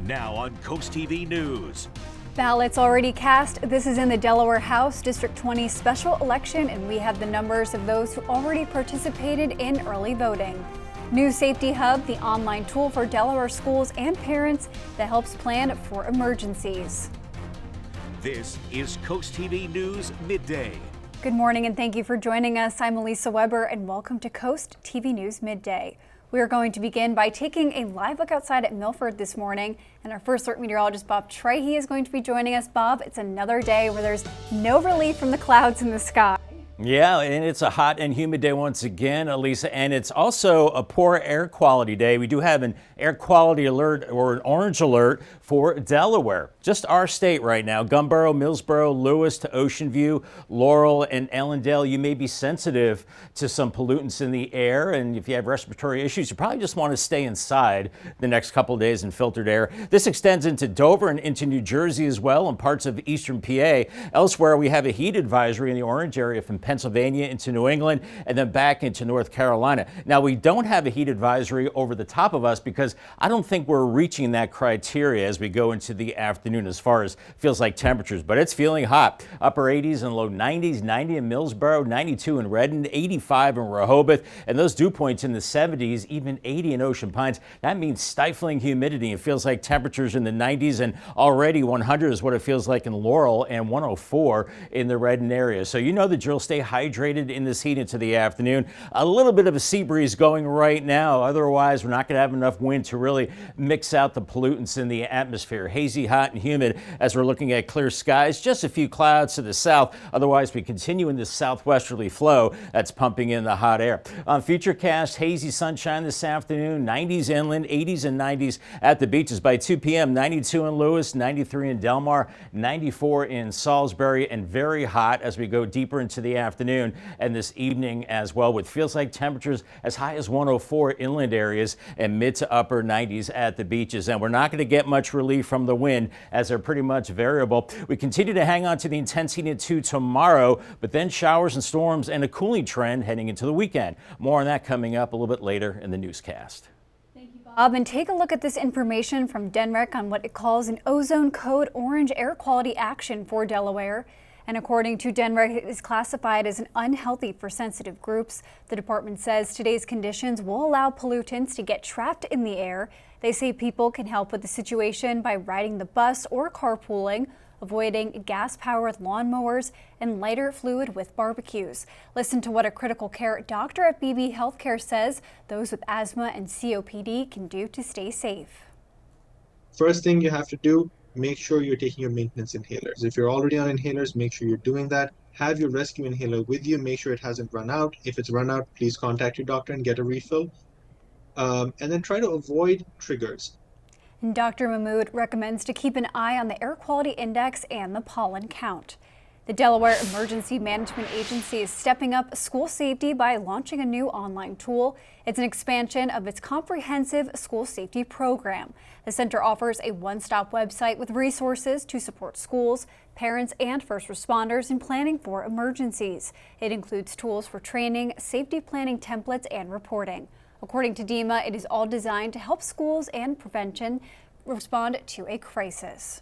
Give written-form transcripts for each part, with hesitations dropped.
Now on CoastTV News. Ballots already cast. This is in the Delaware House District 20 special election, and we have the numbers of those who already participated in early voting. New Safety Hub, the online tool for Delaware schools and parents that helps plan for emergencies. This is CoastTV News Midday. Good morning and thank you for joining us. I'm Elisa Weber and welcome to CoastTV News Midday. We are going to begin by taking a live look outside at Milford this morning, and our first alert meteorologist Bob Trahey is going to be joining us. Bob, it's another day where there's no relief from the clouds in the sky. Yeah, and it's a hot and humid day once again, Elisa, and it's also a poor air quality day. We do have an air quality alert or an orange alert for Delaware. Just our state right now, Gumboro, Millsboro, Lewis to Ocean View, Laurel and Ellendale. You may be sensitive to some pollutants in the air, and if you have respiratory issues, you probably just want to stay inside the next couple of days in filtered air. This extends into Dover and into New Jersey as well and parts of eastern PA. Elsewhere, we have a heat advisory in the orange area from Pennsylvania into New England and then back into North Carolina. Now, we don't have a heat advisory over the top of us because I don't think we're reaching that criteria as we go into the afternoon as far as feels like temperatures, but it's feeling hot. Upper 80s and low 90s, 90 in Millsboro, 92 in Redden, 85 in Rehoboth, and those dew points in the 70s, even 80 in Ocean Pines. That means stifling humidity. It feels like temperatures in the 90s, and already 100 is what it feels like in Laurel and 104 in the Redden area. So you know the drill. Stay hydrated in this heat into the afternoon. A little bit of a sea breeze going right now. Otherwise, we're not going to have enough wind to really mix out the pollutants in the atmosphere. Hazy, hot, and humid as we're looking at clear skies. Just a few clouds to the south. Otherwise, we continue in this southwesterly flow that's pumping in the hot air. On Futurecast, hazy sunshine this afternoon. 90s inland, 80s and 90s at the beaches. By 2 p.m., 92 in Lewis, 93 in Delmar, 94 in Salisbury, and very hot as we go deeper into the afternoon and this evening as well, with feels like temperatures as high as 104 inland areas and mid to upper 90s at the beaches. And we're not going to get much relief from the wind as they're pretty much variable. We continue to hang on to the intense heat to tomorrow, but then showers and storms and a cooling trend heading into the weekend. More on that coming up a little bit later in the newscast. Thank you, Bob. And take a look at this information from DNREC on what it calls an ozone code orange air quality action for Delaware. And according to DNREC, it is classified as an unhealthy for sensitive groups. The department says today's conditions will allow pollutants to get trapped in the air. They say people can help with the situation by riding the bus or carpooling, avoiding gas-powered lawnmowers, and lighter fluid with barbecues. Listen to what a critical care doctor at BB Healthcare says those with asthma and COPD can do to stay safe. First thing you have to do, make sure you're taking your maintenance inhalers. If you're already on inhalers, make sure you're doing that. Have your rescue inhaler with you. Make sure it hasn't run out. If it's run out, please contact your doctor and get a refill. And then try to avoid triggers. And Dr. Mahmood recommends to keep an eye on the air quality index and the pollen count. The Delaware Emergency Management Agency is stepping up school safety by launching a new online tool. It's an expansion of its comprehensive school safety program. The center offers a one-stop website with resources to support schools, parents, and first responders in planning for emergencies. It includes tools for training, safety planning templates, and reporting. According to DEMA, it is all designed to help schools and prevention respond to a crisis.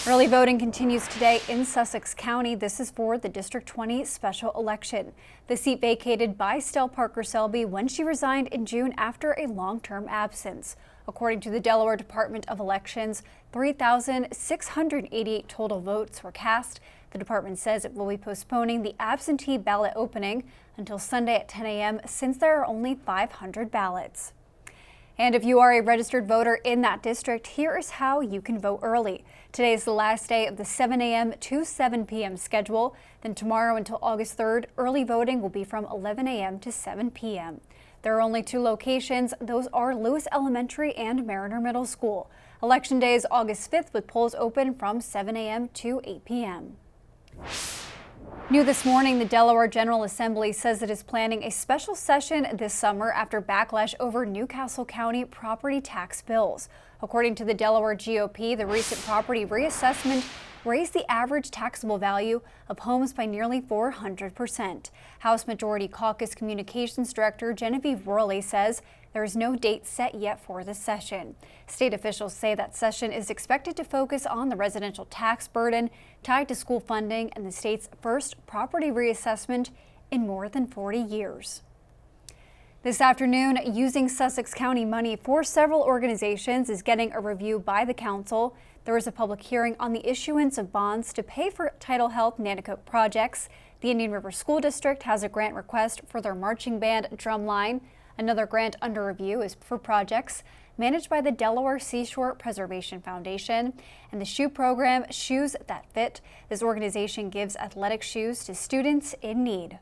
Early voting continues today in Sussex County. This is for the District 20 special election. The seat vacated by Stell Parker Selby when she resigned in June after a long-term absence. According to the Delaware Department of Elections, 3,688 total votes were cast. The department says it will be postponing the absentee ballot opening until Sunday at 10 a.m. since there are only 500 ballots. And if you are a registered voter in that district, here is how you can vote early. Today is the last day of the 7 a.m. to 7 p.m. schedule. Then tomorrow until August 3rd, early voting will be from 11 a.m. to 7 p.m. There are only two locations. Those are Lewis Elementary and Mariner Middle School. Election day is August 5th with polls open from 7 a.m. to 8 p.m. New this morning, the Delaware General Assembly says it is planning a special session this summer after backlash over Newcastle County property tax bills. According to the Delaware GOP, the recent property reassessment raised the average taxable value of homes by nearly 400%. House Majority Caucus Communications Director Genevieve Worley says There is no date set yet for the session. State officials say that session is expected to focus on the residential tax burden tied to school funding and the state's first property reassessment in more than 40 years. This afternoon, using Sussex County money for several organizations is getting a review by the council. There was a public hearing on the issuance of bonds to pay for Title Health Nanticoke projects. The Indian River School District has a grant request for their marching band drumline. Another grant under review is for projects managed by the Delaware Seashore Preservation Foundation and the shoe program Shoes That Fit. This organization gives athletic shoes to students in need.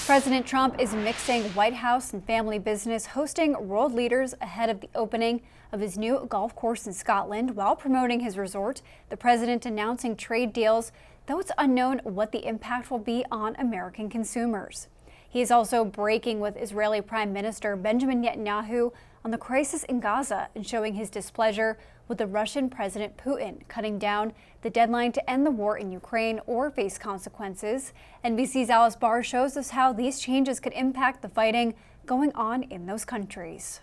President Trump is mixing White House and family business, hosting world leaders ahead of the opening of his new golf course in Scotland while promoting his resort. The president announcing trade deals, though it's unknown what the impact will be on American consumers. He is also breaking with Israeli Prime Minister Benjamin Netanyahu on the crisis in Gaza and showing his displeasure with the Russian President Putin cutting down the deadline to end the war in Ukraine or face consequences. NBC's Alice Barr shows us how these changes could impact the fighting going on in those countries.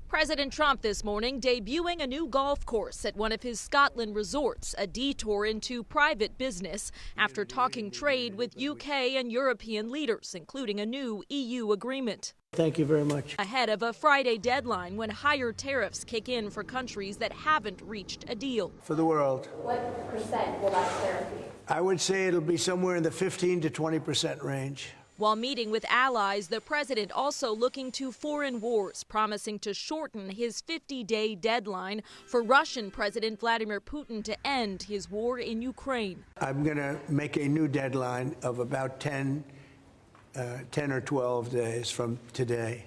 President Trump this morning debuting a new golf course at one of his Scotland resorts, a detour into private business after talking trade with UK and European leaders, including a new EU agreement. Thank you very much. Ahead of a Friday deadline when higher tariffs kick in for countries that haven't reached a deal. For the world. What percent will that tariff be? I would say it'll be somewhere in the 15 to 20% range. While meeting with allies, the president also looking to foreign wars, promising to shorten his 50-day deadline for Russian President Vladimir Putin to end his war in Ukraine. I'm going to make a new deadline of about 10 or 12 days from today.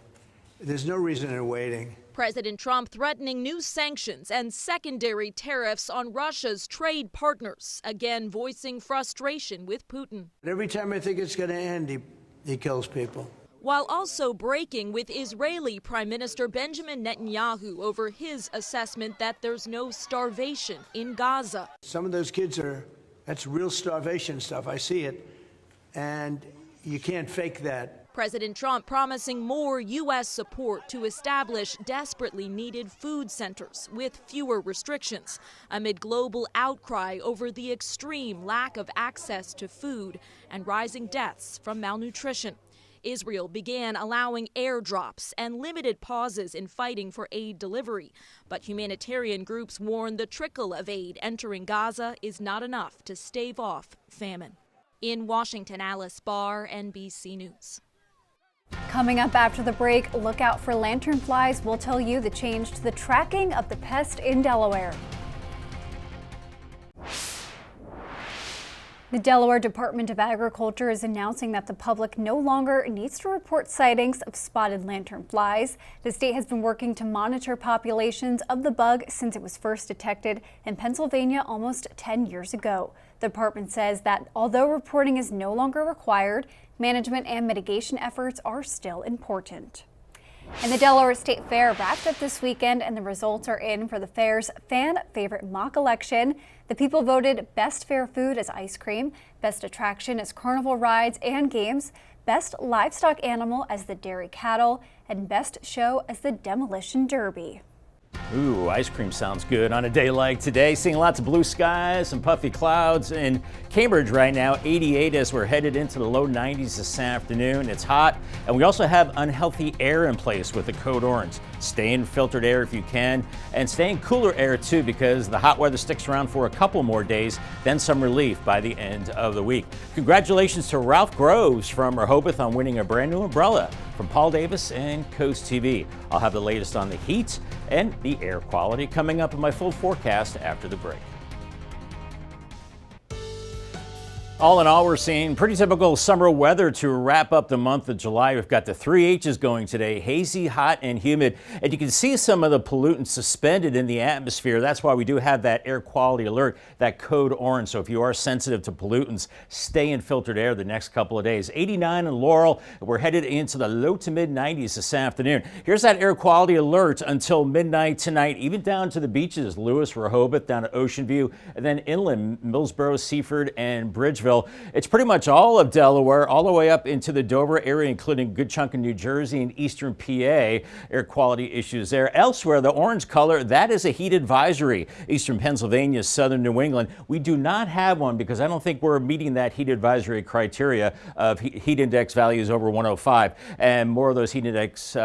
There's no reason in waiting. President Trump threatening new sanctions and secondary tariffs on Russia's trade partners, again voicing frustration with Putin. Every time I think it's going to end, he kills people. While also breaking with Israeli Prime Minister Benjamin Netanyahu over his assessment that there's no starvation in Gaza. Some of those kids that's real starvation stuff. I see it, and you can't fake that. President Trump promising more U.S. support to establish desperately needed food centers with fewer restrictions amid global outcry over the extreme lack of access to food and rising deaths from malnutrition. Israel began allowing airdrops and limited pauses in fighting for aid delivery, but humanitarian groups warn the trickle of aid entering Gaza is not enough to stave off famine. In Washington, Alice Barr, NBC News. Coming up after the break, look out for lanternflies. We'll tell you the change to the tracking of the pest in Delaware. The Delaware Department of Agriculture is announcing that the public no longer needs to report sightings of spotted lanternflies. The state has been working to monitor populations of the bug since it was first detected in Pennsylvania almost 10 years ago. The department says that although reporting is no longer required, management and mitigation efforts are still important. And the Delaware State Fair wrapped up this weekend, and the results are in for the fair's fan favorite mock election. The people voted best fair food as ice cream, best attraction as carnival rides and games, best livestock animal as the dairy cattle, and best show as the demolition derby. Ooh, ice cream sounds good on a day like today. Seeing lots of blue skies, some puffy clouds in Cambridge right now, 88 as we're headed into the low 90s this afternoon. It's hot, and we also have unhealthy air in place with the code orange. Stay in filtered air if you can, and stay in cooler air too, because the hot weather sticks around for a couple more days, then some relief by the end of the week. Congratulations to Ralph Groves from Rehoboth on winning a brand new umbrella from Paul Davis and Coast TV. I'll have the latest on the heat and the air quality coming up in my full forecast after the break. All in all, we're seeing pretty typical summer weather to wrap up the month of July. We've got the 3 H's going today: hazy, hot, and humid. And you can see some of the pollutants suspended in the atmosphere. That's why we do have that air quality alert, that code orange. So if you are sensitive to pollutants, stay in filtered air the next couple of days. 89 in Laurel. We're headed into the low to mid 90s this afternoon. Here's that air quality alert until midnight tonight, even down to the beaches: Lewis, Rehoboth, down to Ocean View, and then inland, Millsboro, Seaford, and Bridgeville. Nashville. It's pretty much all of Delaware, all the way up into the Dover area, including a good chunk of New Jersey and eastern PA. Air quality issues there. Elsewhere, the orange color, that is a heat advisory. Eastern Pennsylvania, southern New England. We do not have one because I don't think we're meeting that heat advisory criteria of heat index values over 105, and more of those heat index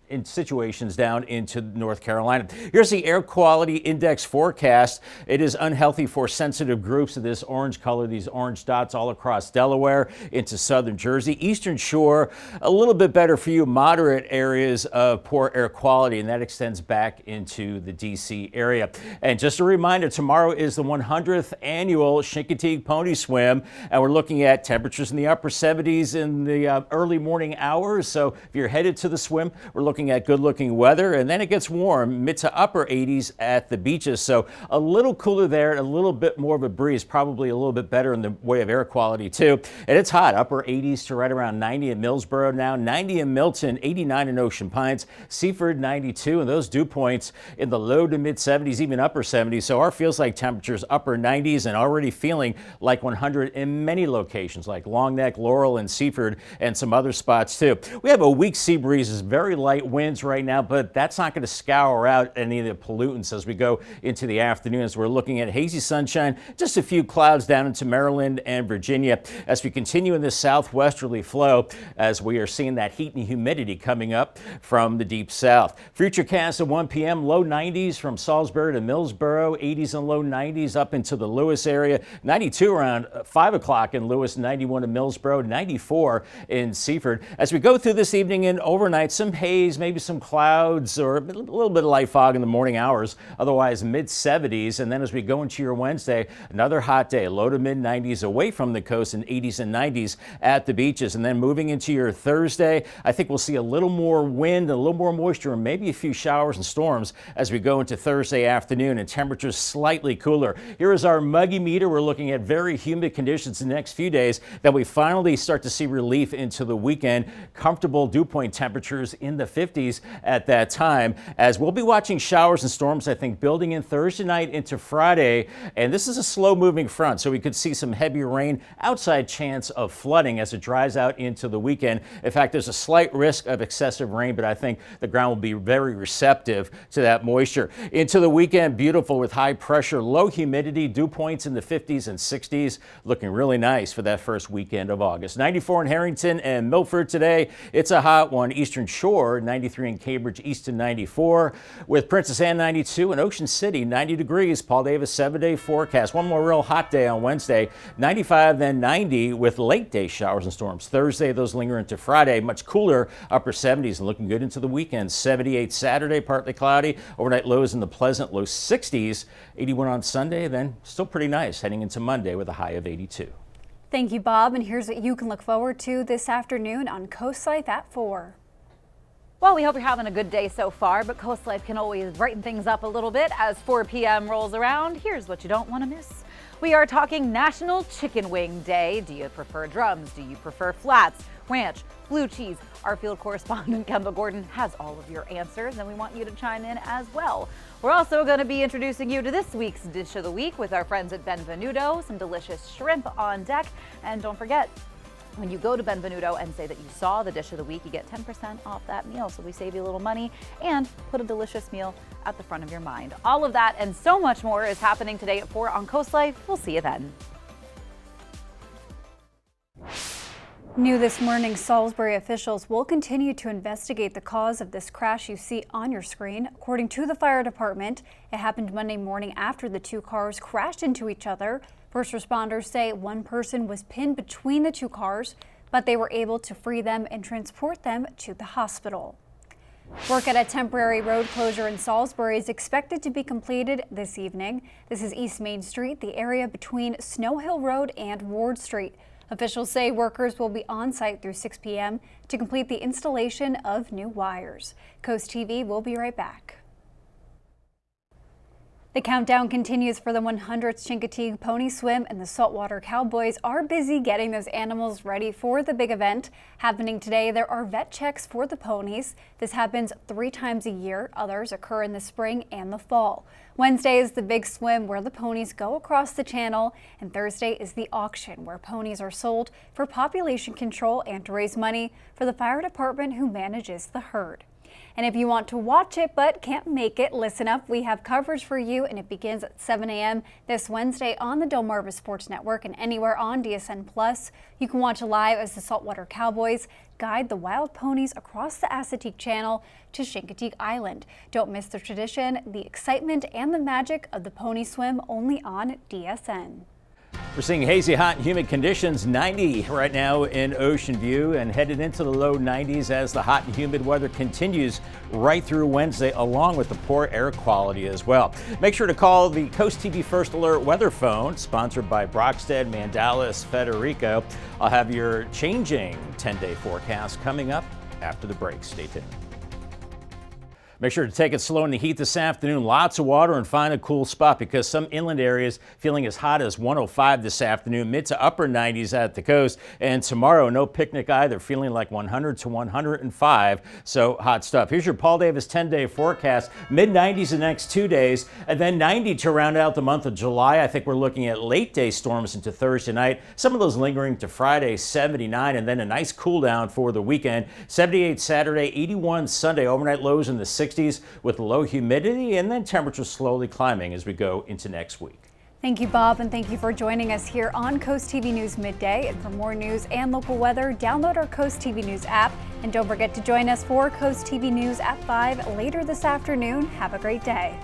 in situations down into North Carolina. Here's the air quality index forecast. It is unhealthy for sensitive groups of this orange color, these orange dots all across Delaware into southern Jersey. Eastern Shore, a little bit better for you, moderate areas of poor air quality, and that extends back into the DC area. And just a reminder, tomorrow is the 100th annual Chincoteague Pony Swim, and we're looking at temperatures in the upper 70s in the early morning hours. So if you're headed to the swim, we're looking at good-looking weather, and then it gets warm, mid to upper 80s at the beaches. So a little cooler there, a little bit more of a breeze, probably a little bit better in the way of air quality too. And it's hot, upper 80s to right around 90 in Millsboro now, 90 in Milton, 89 in Ocean Pines, Seaford 92, and those dew points in the low to mid 70s, even upper 70s. So our feels like temperatures upper 90s and already feeling like 100 in many locations like Long Neck, Laurel, and Seaford, and some other spots too. We have a weak sea breezes, very light winds right now, but that's not going to scour out any of the pollutants as we go into the afternoon, as we're looking at hazy sunshine, just a few clouds down into Maryland and Virginia as we continue in this southwesterly flow, as we are seeing that heat and humidity coming up from the deep south. Futurecast at 1 p.m. low 90s from Salisbury to Millsboro, 80s and low 90s up into the Lewis area, 92 around 5 o'clock in Lewis, 91 in Millsboro, 94 in Seaford. As we go through this evening and overnight, some haze, maybe some clouds or a little bit of light fog in the morning hours, otherwise mid 70s. And then as we go into your Wednesday, another hot day, low to mid 90s away from the coast and 80s and 90s at the beaches. And then moving into your Thursday, I think we'll see a little more wind, a little more moisture, and maybe a few showers and storms as we go into Thursday afternoon, and temperatures slightly cooler. Here is our muggy meter. We're looking at very humid conditions the next few days. Then we finally start to see relief into the weekend. Comfortable dew point temperatures in the 50s at that time, as we'll be watching showers and storms, I think, building in Thursday night into Friday. And this is a slow moving front, so we could see some heavier rain, outside chance of flooding as it dries out into the weekend. In fact, there's a slight risk of excessive rain, but I think the ground will be very receptive to that moisture. Into the weekend, beautiful with high pressure, low humidity, dew points in the 50s and 60s, looking really nice for that first weekend of August. 94 in Harrington and Milford today. It's a hot one. Eastern Shore, 93 in Cambridge, Easton 94, with Princess Anne 92 and Ocean City 90 degrees. Paul Davis 7-day forecast. One more real hot day on Wednesday, 95, then 90 with late day showers and storms. Thursday, those linger into Friday, much cooler, upper 70s, and looking good into the weekend. 78 Saturday, partly cloudy. Overnight lows in the pleasant low 60s. 81 on Sunday, then still pretty nice heading into Monday with a high of 82. Thank you, Bob. And here's what you can look forward to this afternoon on Coast Life at 4. Well, we hope you're having a good day so far, but Coast Life can always brighten things up a little bit as 4 p.m. rolls around. Here's what you don't want to miss. We are talking National Chicken Wing Day. Do you prefer drums? Do you prefer flats, ranch, blue cheese? Our field correspondent, Kendall Gordon, has all of your answers, and we want you to chime in as well. We're also going to be introducing you to this week's Dish of the Week with our friends at Benvenuto. Some delicious shrimp on deck. And don't forget, when you go to Benvenuto and say that you saw the Dish of the Week, you get 10% off that meal. So we save you a little money and put a delicious meal at the front of your mind. All of that and so much more is happening today at 4 on Coast Life. We'll see you then. New this morning, Salisbury officials will continue to investigate the cause of this crash you see on your screen. According to the fire department, it happened Monday morning after the two cars crashed into each other. First responders say one person was pinned between the two cars, but they were able to free them and transport them to the hospital. Work at a temporary road closure in Salisbury is expected to be completed this evening. This is East Main Street, the area between Snow Hill Road and Ward Street. Officials say workers will be on site through 6 p.m. to complete the installation of new wires. Coast TV will be right back. The countdown continues for the 100th Chincoteague Pony Swim, and the Saltwater Cowboys are busy getting those animals ready for the big event. Happening today, there are vet checks for the ponies. This happens 3 times a year. Others occur in the spring and the fall. Wednesday is the big swim where the ponies go across the channel, and Thursday is the auction where ponies are sold for population control and to raise money for the fire department who manages the herd. And if you want to watch it but can't make it, listen up. We have coverage for you, and it begins at 7 a.m. this Wednesday on the Delmarva Sports Network and anywhere on DSN+. You can watch live as the Saltwater Cowboys guide the wild ponies across the Assateague Channel to Chincoteague Island. Don't miss the tradition, the excitement, and the magic of the pony swim only on DSN. We're seeing hazy, hot, and humid conditions, 90 right now in Ocean View, and headed into the low 90s as the hot and humid weather continues right through Wednesday, along with the poor air quality as well. Make sure to call the Coast TV First Alert weather phone, sponsored by Brockstead, Mandalis, Federico. I'll have your changing 10-day forecast coming up after the break. Stay tuned. Make sure to take it slow in the heat this afternoon. Lots of water and find a cool spot because some inland areas feeling as hot as 105 this afternoon, mid to upper 90s at the coast. And tomorrow, no picnic either, feeling like 100 to 105. So hot stuff. Here's your Paul Davis 10-day forecast. Mid 90s the next 2 days, and then 90 to round out the month of July. I think we're looking at late day storms into Thursday night. Some of those lingering to Friday, 79, and then a nice cool down for the weekend. 78 Saturday, 81 Sunday. Overnight lows in the 60s with low humidity, and then temperatures slowly climbing as we go into next week. Thank you, Bob, and thank you for joining us here on Coast TV News Midday. And for more news and local weather, download our Coast TV News app. And don't forget to join us for Coast TV News at 5 later this afternoon. Have a great day.